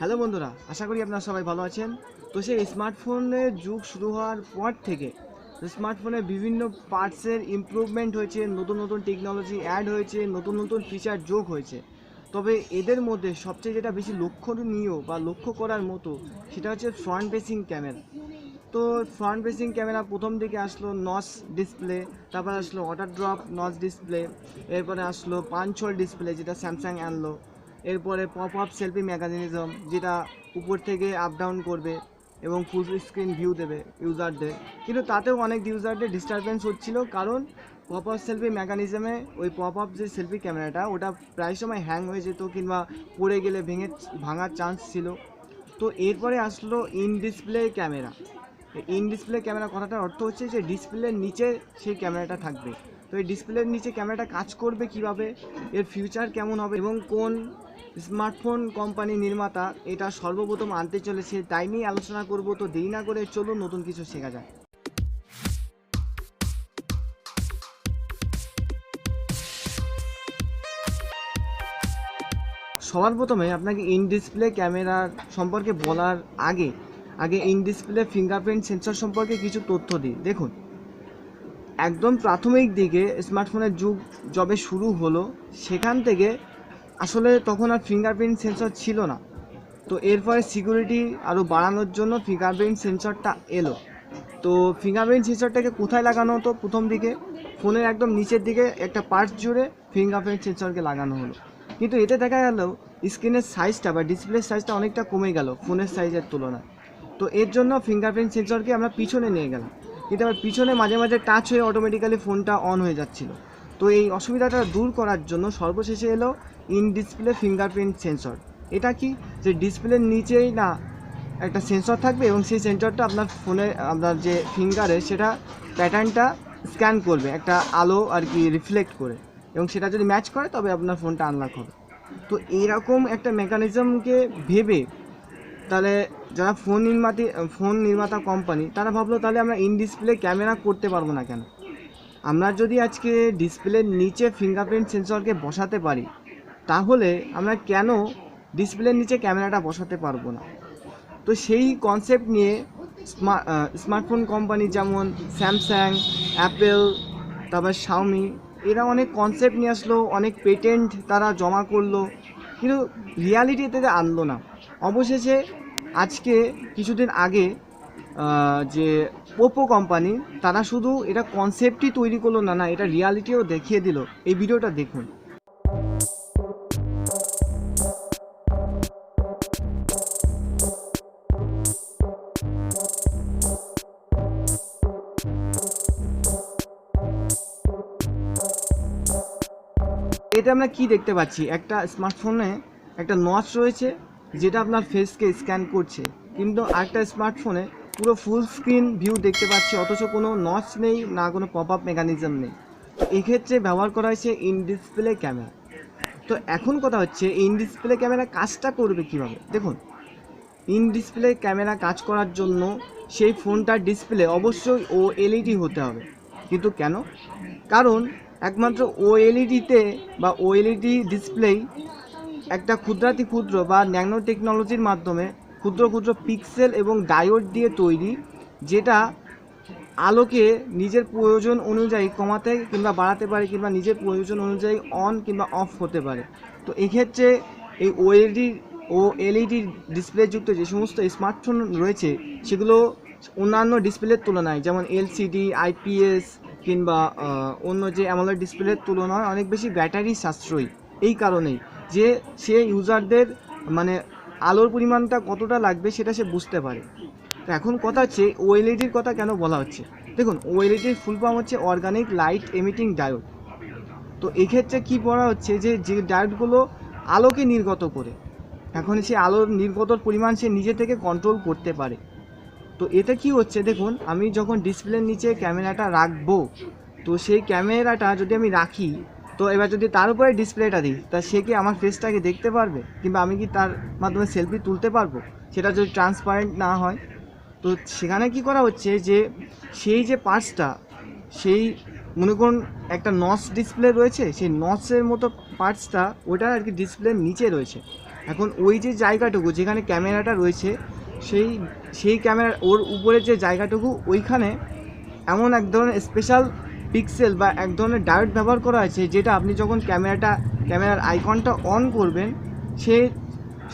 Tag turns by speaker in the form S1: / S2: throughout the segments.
S1: Hello বন্ধুরা, আশা করি আপনারা সবাই ভালো আছেন। তো সেই স্মার্টফোনের যুগ শুরু হওয়ার পর থেকে স্মার্টফোনে বিভিন্ন পার্টসের ইমপ্রুভমেন্ট হয়েছে, নতুন নতুন টেকনোলজি অ্যাড হয়েছে, নতুন নতুন ফিচার যোগ হয়েছে। তবে এদের মধ্যে সবচেয়ে যেটা বেশি লক্ষণীয় বা লক্ষ্য করার মতো সেটা হচ্ছে ফ্রন্ট ফেসিং ক্যামেরা। তো ফ্রন্ট ফেসিং ক্যামেরা প্রথম দিকে আসলো নচ ডিসপ্লে, তারপর আসলো ওয়াটার ড্রপ নচ ডিসপ্লে, এরপরে আসলো পাঞ্চ হোল ডিসপ্লে যেটা স্যামসাং আনলো, এরপরে পপ আপ সেলফি মেকানিজম যেটা উপর থেকে আপ ডাউন করবে এবং ফুল স্ক্রিন ভিউ দেবে ইউজারদের। কিন্তু তাতেও অনেক ইউজারদের ডিস্টারবেন্স হচ্ছিল, কারণ পপ আপ সেলফি মেকানিজমে ওই পপ আপ যে সেলফি ক্যামেরাটা ওটা প্রায় সময় হ্যাং হয়ে যেত কিংবা পড়ে গেলে ভাঙার চান্স ছিল। তো এরপরে আসলো in display camera. In display camera কথাটার অর্থ হচ্ছে যে ডিসপ্লের নিচে সেই ক্যামেরাটা থাকবে। তো এই ডিসপ্লের নিচে ক্যামেরাটা কাজ করবে কিভাবে, এর ফিউচার কেমন হবে এবং কোন স্মার্টফোন কোম্পানি নির্মাতা এটা সর্বপ্রথম আনতে চলেছে তাই নিয়ে আলোচনা করব। তো দেরি না করে চলুন নতুন কিছু শেখা যায়। সবার প্রথমে আপনাকে ইন ডিসপ্লে ক্যামেরার সম্পর্কে বলার আগে ইন ডিসপ্লে ফিঙ্গারপ্রিন্ট সেন্সর সম্পর্কে কিছু তথ্য দিই। দেখুন, একদম প্রাথমিক দিকে স্মার্টফোনের যুগ যবে শুরু হলো সেখান থেকে আসলে তখন আর ফিঙ্গারপ্রিন্ট সেন্সর ছিল না। তো এরপরে সিকিউরিটি আরও বাড়ানোর জন্য ফিঙ্গারপ্রিন্ট সেন্সরটা এলো। তো ফিঙ্গারপ্রিন্ট সেন্সরটাকে কোথায় লাগানো হতো? প্রথম দিকে ফোনের একদম নিচের দিকে একটা পার্টস জুড়ে ফিঙ্গারপ্রিন্ট সেন্সরকে লাগানো হলো। কিন্তু এতে দেখা গেল স্ক্রিনের সাইজটা বা ডিসপ্লের সাইজটা অনেকটা কমে গেল ফোনের সাইজের তুলনায়। তো এর জন্য ফিঙ্গারপ্রিন্ট সেন্সরকে আমরা পিছনে নিয়ে গেলাম, কিন্তু আবার পিছনে মাঝে মাঝে টাচ হয়ে অটোমেটিক্যালি ফোনটা অন হয়ে যাচ্ছিল। তো এই অসুবিধাটা দূর করার জন্য সর্বশেষে এলো ইন ডিসপ্লে ফিঙ্গারপ্রিন্ট সেন্সর। এটা কি, যে ডিসপ্লের নিচেই না একটা সেন্সর থাকবে এবং সেই সেন্সরটা আপনার ফোনে আপনার যে ফিঙ্গারে সেটা প্যাটার্নটা স্ক্যান করবে একটা আলো আর কি রিফ্লেক্ট করে, এবং সেটা যদি ম্যাচ করে তবে আপনার ফোনটা আনলক হবে। তো এইরকম একটা মেকানিজমকে ভেবে তাহলে যারা ফোন নির্মাতা কোম্পানি তারা ভাবলো তাহলে আমরা ইন ডিসপ্লে ক্যামেরা করতে পারবো না কেন। আমরা যদি আজকে ডিসপ্লের নিচে ফিঙ্গারপ্রিন্ট সেন্সরকে বসাতে পারি তাহলে আমরা কেন ডিসপ্লের নিচে ক্যামেরাটা বসাতে পারবো না। তো সেই কনসেপ্ট নিয়ে স্মার্টফোন কোম্পানি যেমন স্যামসাং, অ্যাপেল, তারপর শাওমি, এরা অনেক কনসেপ্ট নিয়ে আসলো, অনেক পেটেন্ট তারা জমা করলো, কিন্তু রিয়ালিটিতে আনলো না। অবশেষে আজকে কিছুদিন আগে যে পোপো কোম্পানি তারা শুধু এটা কনসেপ্টই তৈরি করলো না, এটা রিয়ালিটিও দেখিয়ে দিল। এই ভিডিওটা দেখুন। এতে আমরা কি দেখতে পাচ্ছি? একটা স্মার্টফোনে একটা নচ রয়েছে যেটা আপনার ফেসকে স্ক্যান করছে, কিন্তু আরেকটা স্মার্টফোনে পুরো ফুল স্ক্রিন ভিউ দেখতে পাচ্ছি, অথচ কোনো নচ নেই, না কোনো পপ আপ মেকানিজম নেই। তো এক্ষেত্রে ব্যবহার করা হয়েছে ইন ডিসপ্লে ক্যামেরা। তো এখন কথা হচ্ছে ইন ডিসপ্লে ক্যামেরা কাজটা করবে কিভাবে। দেখুন, ইন ডিসপ্লে ক্যামেরা কাজ করার জন্য সেই ফোনটার ডিসপ্লে অবশ্যই ওএলইডি হতে হবে। কিন্তু কেন? কারণ একমাত্র ওএলইডিতে বা ওএলইডি ডিসপ্লেই একটা ক্ষুদ্রাতি ক্ষুদ্র বা ন্যানো টেকনোলজির মাধ্যমে ক্ষুদ্র ক্ষুদ্র পিক্সেল এবং ডায়োড দিয়ে তৈরি, যেটা আলোকে নিজের প্রয়োজন অনুযায়ী কমাতে কিংবা বাড়াতে পারে, কিংবা নিজের প্রয়োজন অনুযায়ী অন কিংবা অফ হতে পারে। তো এক্ষেত্রে এই ওএলইডি ডিসপ্লেযুক্ত যে সমস্ত স্মার্টফোন রয়েছে সেগুলো অন্যান্য ডিসপ্লের তুলনায়, যেমন এলসিডি, আইপিএস কিংবা অন্য যে অ্যামোলেড ডিসপ্লের তুলনায় অনেক বেশি ব্যাটারি সাশ্রয়ী। এই কারণেই যে সে ইউজারদের মানে আলোর পরিমাণটা কতটা লাগবে সেটা সে বুঝতে পারে। তো এখন কথা হচ্ছে ওএলইডির কথা কেন বলা হচ্ছে। দেখুন, ওএলইডির ফুল ফর্ম হচ্ছে অর্গানিক লাইট এমিটিং ডায়োড। তো এক্ষেত্রে কী বলা হচ্ছে, যে ডায়োডগুলো আলোকে নির্গত করে, এখন সে আলোর নির্গতর পরিমাণ সে নিজে থেকে কন্ট্রোল করতে পারে। তো এতে কি হচ্ছে, দেখুন, আমি যখন ডিসপ্লের নিচে ক্যামেরাটা রাখবো, তো সেই ক্যামেরাটা যদি আমি রাখি, তো এবার যদি তার উপরে ডিসপ্লেটা দিই, তা সে কি আমার ফেসটাকে দেখতে পারবে, কিংবা আমি কি তার মাধ্যমে সেলফি তুলতে পারবো, সেটা যদি ট্রান্সপারেন্ট না হয়। তো সেখানে কি করা হচ্ছে, যে সেই যে পার্টসটা, সেই মনে করুন একটা নচ ডিসপ্লে রয়েছে, সেই নচের মতো পার্টসটা ওটা আর কি ডিসপ্লের নিচে রয়েছে। এখন ওই যে জায়গাটুকু যেখানে ক্যামেরাটা রয়েছে সেই সেই ক্যামেরার ওর উপরের যে জায়গাটুকু ওইখানে এমন এক ধরনের স্পেশাল পিক্সেল বা এক ধরনের ডায়োড ব্যবহার করা আছে, যেটা আপনি যখন ক্যামেরার আইকনটা অন করবেন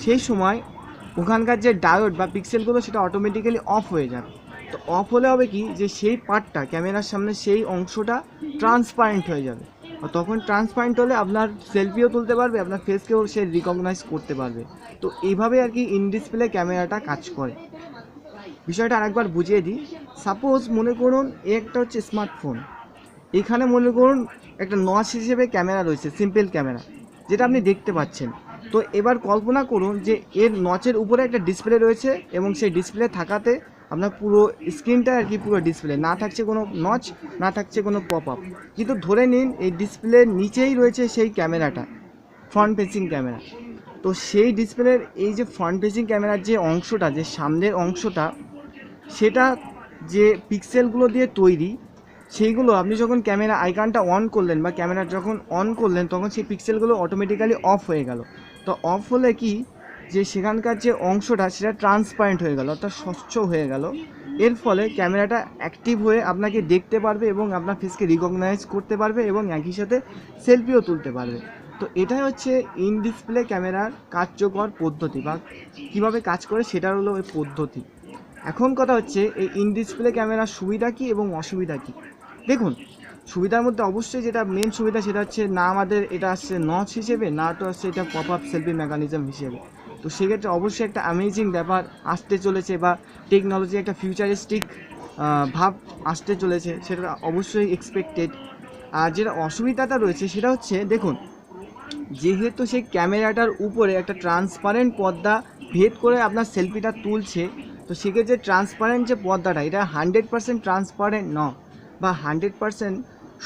S1: সেই সময় ওখানকার যে ডায়োড বা পিক্সেলগুলো সেটা অটোমেটিক্যালি অফ হয়ে যাবে। তো অফ হলে হবে কি, যে সেই পার্টটা ক্যামেরার সামনে সেই অংশটা ট্রান্সপারেন্ট হয়ে যাবে। আর তখন ট্রান্সপারেন্ট হলে আপনার সেলফিও তুলতে পারবে, আপনার ফেসকেও সে রিকগনাইজ করতে পারবে। তো এইভাবে আর কি ইন ডিসপ্লে ক্যামেরাটা কাজ করে। বিষয়টা আরেকবার বুঝিয়ে দিই। সাপোজ মনে করুন একটা হচ্ছে স্মার্টফোন, এখানে মনে করুন একটা নচ হিসেবে ক্যামেরা রয়েছে, সিম্পল ক্যামেরা যেটা আপনি দেখতে পাচ্ছেন। তো এবার কল্পনা করুন যে এর নচের উপরে একটা ডিসপ্লে রয়েছে এবং সেই ডিসপ্লে থাকাতে আপনার পুরো স্ক্রিনটা আর কি পুরো ডিসপ্লে, না থাকছে কোনো নচ, না থাকছে কোনো পপ আপ। কিন্তু ধরে নিন এই ডিসপ্লের নিচেই রয়েছে সেই ক্যামেরাটা, ফ্রন্ট ফেসিং ক্যামেরা। তো সেই ডিসপ্লের এই যে ফ্রন্ট ফেসিং ক্যামেরার যে অংশটা, যে সামনের অংশটা, সেটা যে পিক্সেলগুলো দিয়ে তৈরি, সেইগুলো আপনি যখন ক্যামেরা আইকনটা অন করলেন বা ক্যামেরা যখন অন করলেন তখন সেই পিক্সেলগুলো অটোমেটিক্যালি অফ হয়ে গেল। তো অফ হলে কি, যে সেখানকার যে অংশটা সেটা ট্রান্সপারেন্ট হয়ে গেল, অর্থাৎ স্বচ্ছ হয়ে গেল। এর ফলে ক্যামেরাটা অ্যাক্টিভ হয়ে আপনাকে দেখতে পারবে এবং আপনার ফেসকে রিকগনাইজ করতে পারবে এবং একই সাথে সেলফিও তুলতে পারবে। তো এটাই হচ্ছে ইন ডিসপ্লে ক্যামেরার কার্যকর পদ্ধতি, বা কীভাবে কাজ করে সেটার হলো ওই পদ্ধতি। এখন কথা হচ্ছে এই ইন ডিসপ্লে ক্যামেরার সুবিধা কী এবং অসুবিধা কী। দেখুন, সুবিধার মধ্যে অবশ্যই যেটা মেন সুবিধা সেটা হচ্ছে, না আমাদের এটা আসছে নচ হিসেবে, না তো আসছে এটা পপ আপ সেলফি মেকানিজম হিসেবে। তো সেক্ষেত্রে অবশ্যই একটা অ্যামেজিং ব্যাপার আসতে চলেছে, বা টেকনোলজি একটা ফিউচারিস্টিক ভাব আসতে চলেছে, সেটা অবশ্যই এক্সপেক্টেড। আর যেটা অসুবিধাটা রয়েছে সেটা হচ্ছে, দেখুন, যেহেতু সেই ক্যামেরাটার উপরে একটা ট্রান্সপারেন্ট পর্দা ভেদ করে আপনার সেলফিটা তুলছে, তো সেক্ষেত্রে ট্রান্সপারেন্ট যে পর্দাটা, এটা 100% ট্রান্সপারেন্ট নয় বা 100%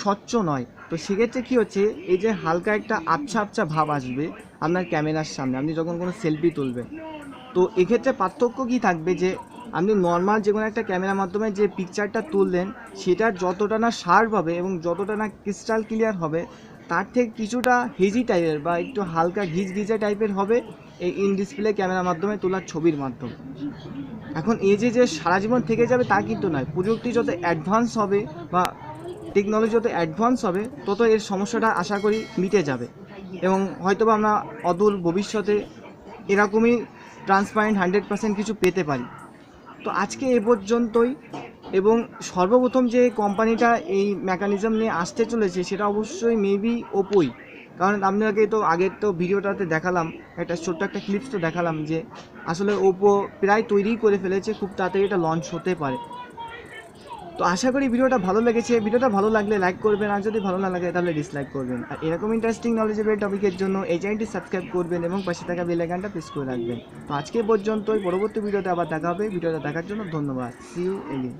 S1: স্বচ্ছ নয়। তো সেক্ষেত্রে কী হচ্ছে, এই যে হালকা একটা আবছা আবছা ভাব আসবে আপনার ক্যামেরার সামনে আপনি যখন কোনো সেলফি তুলবেন। তো এক্ষেত্রে পার্থক্য কী থাকবে, যে আপনি নর্মাল যে কোনো একটা ক্যামেরার মাধ্যমে যে পিকচারটা তুললেন সেটার যতটা না শার্প হবে এবং যতটা না ক্রিস্টাল ক্লিয়ার হবে, তার থেকে কিছুটা হেজি টাইপের বা একটু হালকা ঘিজঘিজে টাইপের হবে এই ইন ডিসপ্লে ক্যামেরার মাধ্যমে তোলা ছবির মাধ্যমে। এখন এই যে সারা জীবন থেকে যাবে তা কিন্তু নয়। প্রযুক্তি যত অ্যাডভান্স হবে বা টেকনোলজি যত অ্যাডভান্স হবে, তত এর সমস্যাটা আশা করি মিটে যাবে এবং হয়তোবা আমরা অদূর ভবিষ্যতে এরকমই ট্রান্সপারেন্ট 100% কিছু পেতে পারি। তো আজকে এ পর্যন্তই। এবং সর্বপ্রথম যে কোম্পানিটা এই মেকানিজম নিয়ে আসতে চলেছে সেটা অবশ্যই মেবি ওপোই। কারণ আপনাকে তো আগের তো ভিডিওটাতে দেখালাম, একটা ছোট্ট একটা ক্লিপস তো দেখালাম, যে আসলে ওপো প্রায় তৈরিই করে ফেলেছে, খুব তাড়াতাড়ি এটা লঞ্চ হতে পারে। তো আশা করি ভিডিওটা ভালো লেগেছে। ভিডিওটা ভালো লাগলে লাইক করবেন, আর যদি ভালো না লাগে তাহলে ডিসলাইক করবেন। আর এরকম ইন্টারেস্টিং নলেজেবল টপিকের জন্য এই চ্যানেলটি সাবস্ক্রাইব করবেন এবং পাশে থাকা বেল আইকনটা প্রেস করে রাখবেন। তো আজকে পর্যন্তই, পরবর্তী ভিডিওতে আবার দেখা হবে। ভিডিওটা দেখার জন্য ধন্যবাদ। See you again.